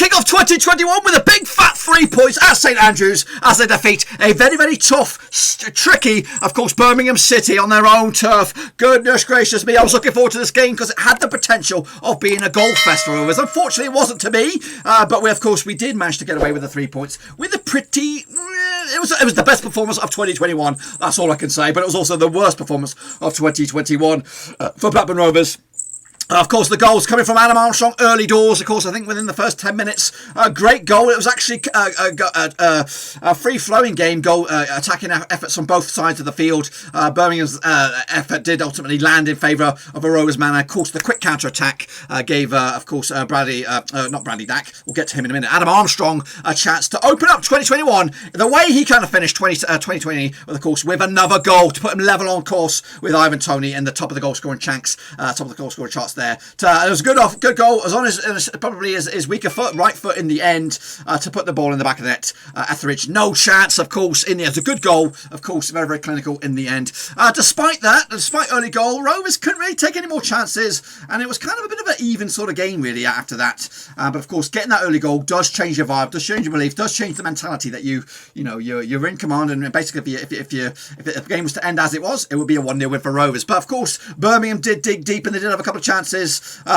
kick off 2021 with a big fat 3 points at St Andrews as they defeat a very, very tough, tricky, of course, Birmingham City on their own turf. Goodness gracious me, I was looking forward to this game because it had the potential of being a goal fest for Rovers. Unfortunately, it wasn't to be, but we did manage to get away with the 3 points with a pretty... It was the best performance of 2021, that's all I can say, but it was also the worst performance of 2021 for Blackburn Rovers. Of course, the goals coming from Adam Armstrong early doors. Of course, I think within the first 10 minutes, a great goal. It was actually a free-flowing game, goal attacking efforts on both sides of the field. Birmingham's effort did ultimately land in favour of a Rovers man. Of course, the quick counter-attack gave, Bradley Dack, we'll get to him in a minute, Adam Armstrong a chance to open up 2021 the way he kind of finished 2020, of course, with another goal to put him level on course with Ivan Toney in the top of the goal-scoring charts there. It was a good goal, as on as probably his weaker foot, right foot in the end, to put the ball in the back of the net. Etheridge, no chance, of course, in the end. It's a good goal, of course, very, very clinical in the end. Despite early goal, Rovers couldn't really take any more chances, and it was kind of a bit of an even sort of game, really, after that. But of course, getting that early goal does change your vibe, does change your belief, does change the mentality that you're in command, and basically, if the game was to end as it was, it would be a 1-0 win for Rovers. But of course, Birmingham did dig deep, and they did have a couple of chances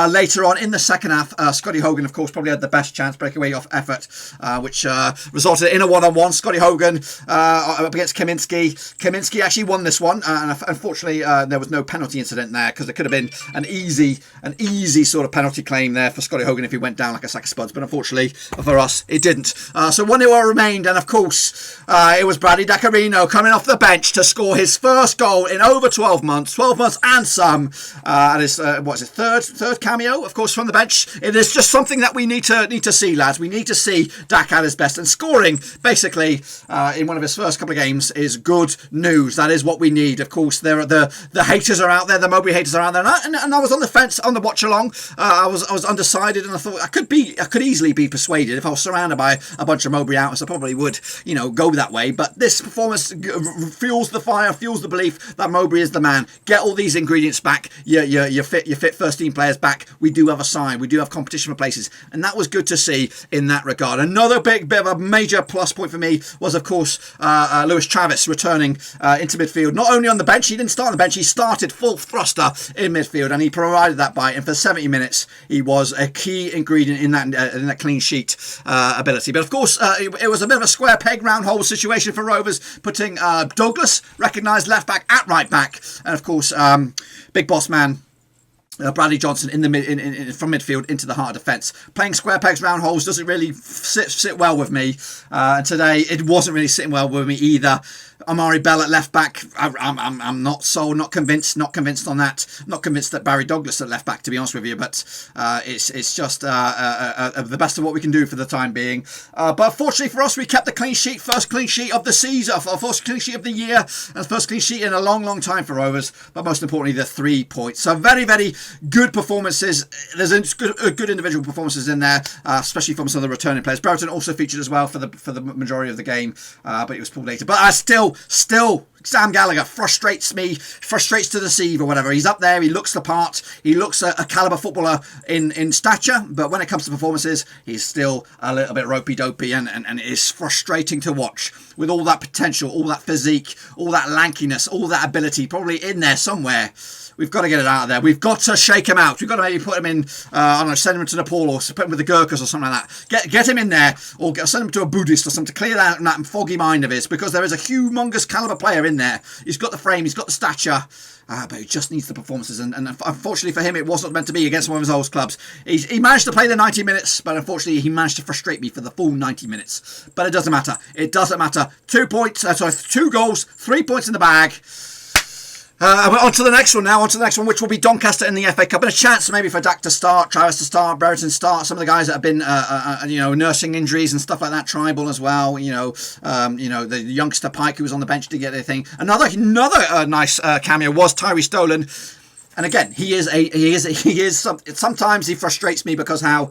later on in the second half. Scotty Hogan, of course, probably had the best chance, breakaway off effort, which resulted in a one-on-one. Scotty Hogan up against Kaminski. Kaminski actually won this one, and unfortunately there was no penalty incident there, because it could have been an easy sort of penalty claim there for Scotty Hogan if he went down like a sack of spuds, but unfortunately for us it didn't. So 1-0 remained, and of course it was Bradley Dack coming off the bench to score his first goal in over 12 months and some, and his third cameo, of course, from the bench. It is just something that we need to see, lads. We need to see Dack at his best, and scoring basically in one of his first couple of games is good news. That is what we need. Of course, there are the haters are out there, the Mowbray haters are out there, and I was on the fence on the watch along. I was undecided, and I thought I could easily be persuaded if I was surrounded by a bunch of Mowbray outers. I probably would, go that way. But this performance fuels the fire, fuels the belief that Mowbray is the man. Get all these ingredients back. You're fit first team players back. We do have a side. We do have competition for places, and that was good to see in that regard. Another bit of a major plus point for me was, of course, Lewis Travis returning into midfield. Not only on the bench, he didn't start on the bench, he started full thruster in midfield, and he provided that bite. And for 70 minutes, he was a key ingredient in that clean sheet ability. But of course, it was a bit of a square peg round hole situation for Rovers, putting Douglas, recognised left back, at right back, and of course, big boss man Bradley Johnson from midfield into the heart of defence. Playing square pegs round holes doesn't really sit well with me, and today it wasn't really sitting well with me either. Amari Bell at left back, I'm not sold, not convinced on that. Not convinced that Barry Douglas at left back, to be honest with you, but it's just the best of what we can do for the time being. But fortunately for us, we kept the clean sheet, first clean sheet of the season, first clean sheet of the year, and first clean sheet in a long time for Rovers. But most importantly, the 3 points. So very, very good performances. There's good individual performances in there, especially from some of the returning players. Brereton also featured as well for the majority of the game, but he was pulled later. But still, Sam Gallagher frustrates to deceive or whatever. He's up there, he looks the part, he looks a calibre footballer in stature, but when it comes to performances, he's still a little bit ropey-dopey, and it is frustrating to watch with all that potential, all that physique, all that lankiness, all that ability probably in there somewhere. We've got to get it out of there. We've got to shake him out. We've got to maybe put him in, send him to Nepal, or put him with the Gurkhas or something like that. Get him in there, or send him to a Buddhist or something to clear out that foggy mind of his, because there is a humongous calibre player in there. He's got the frame, he's got the stature, but he just needs the performances. And unfortunately for him, it wasn't meant to be against one of his old clubs. He managed to play the 90 minutes, but unfortunately he managed to frustrate me for the full 90 minutes. But it doesn't matter. It doesn't matter. 2 goals, 3 points in the bag. On to the next one now, which will be Doncaster in the FA Cup. And a chance maybe for Dack to start, Travis to start, Brereton to start, some of the guys that have been, nursing injuries and stuff like that, Tribal as well, the youngster Pike who was on the bench to get their thing. Another nice cameo was Tyrese Dolan. And again, sometimes he frustrates me because how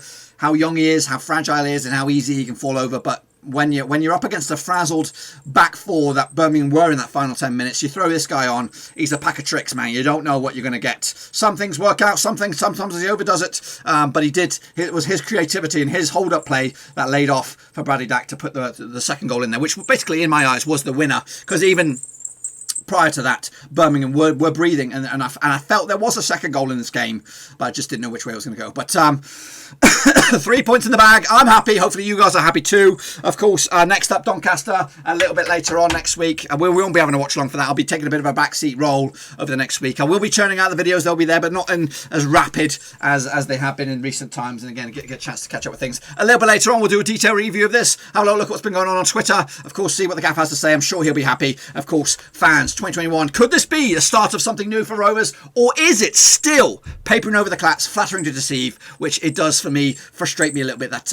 young he is, how fragile he is, and how easy he can fall over. But when you're up against a frazzled back four that Birmingham were in that final 10 minutes, you throw this guy on. He's a pack of tricks, man. You don't know what you're going to get. Some things work out. Sometimes he overdoes it. But he did. It was his creativity and his hold-up play that laid off for Bradley Dack to put the second goal in there, which basically, in my eyes, was the winner. Because even prior to that, Birmingham were breathing, and I felt there was a second goal in this game, but I just didn't know which way it was going to go. But 3 points in the bag. I'm happy. Hopefully you guys are happy too. Of course, next up, Doncaster, a little bit later on next week. We won't be having a watch along for that. I'll be taking a bit of a backseat role over the next week. I will be churning out the videos. They'll be there, but not in as rapid as they have been in recent times. And again, get a chance to catch up with things. A little bit later on, we'll do a detailed review of this. Have a little look at what's been going on Twitter. Of course, see what the gaffer has to say. I'm sure he'll be happy. Of course, fans, 2021. Could this be the start of something new for Rovers? Or is it still papering over the clats, flattering to deceive, which it does for me, frustrate me a little bit that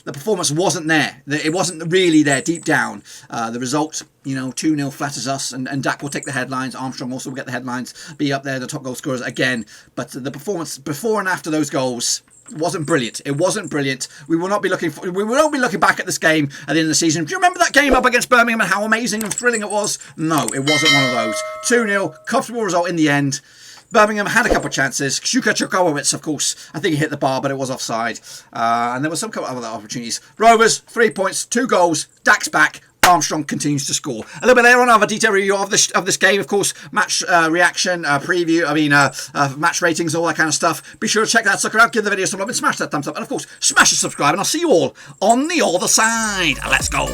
the performance wasn't there. It wasn't really there deep down. The result, 2-0 flatters us, and Dack will take the headlines. Armstrong also will get the headlines, be up there, the top goal scorers again. But the performance before and after those goals wasn't brilliant. It wasn't brilliant. We will not be looking back at this game at the end of the season. Do you remember that game up against Birmingham and how amazing and thrilling it was? No, it wasn't one of those. 2-0, comfortable result in the end. Birmingham had a couple of chances. Shuka Chukowicz, of course, I think he hit the bar, but it was offside. And there was some couple of other opportunities. Rovers, 3 points, 2 goals. Dack's back. Armstrong continues to score. A little bit later on, I have a detailed review of this game, of course, match reaction, preview, match ratings, all that kind of stuff. Be sure to check that sucker out, give the video some love, and smash that thumbs up, and of course, smash the subscribe, and I'll see you all on the other side. Let's go.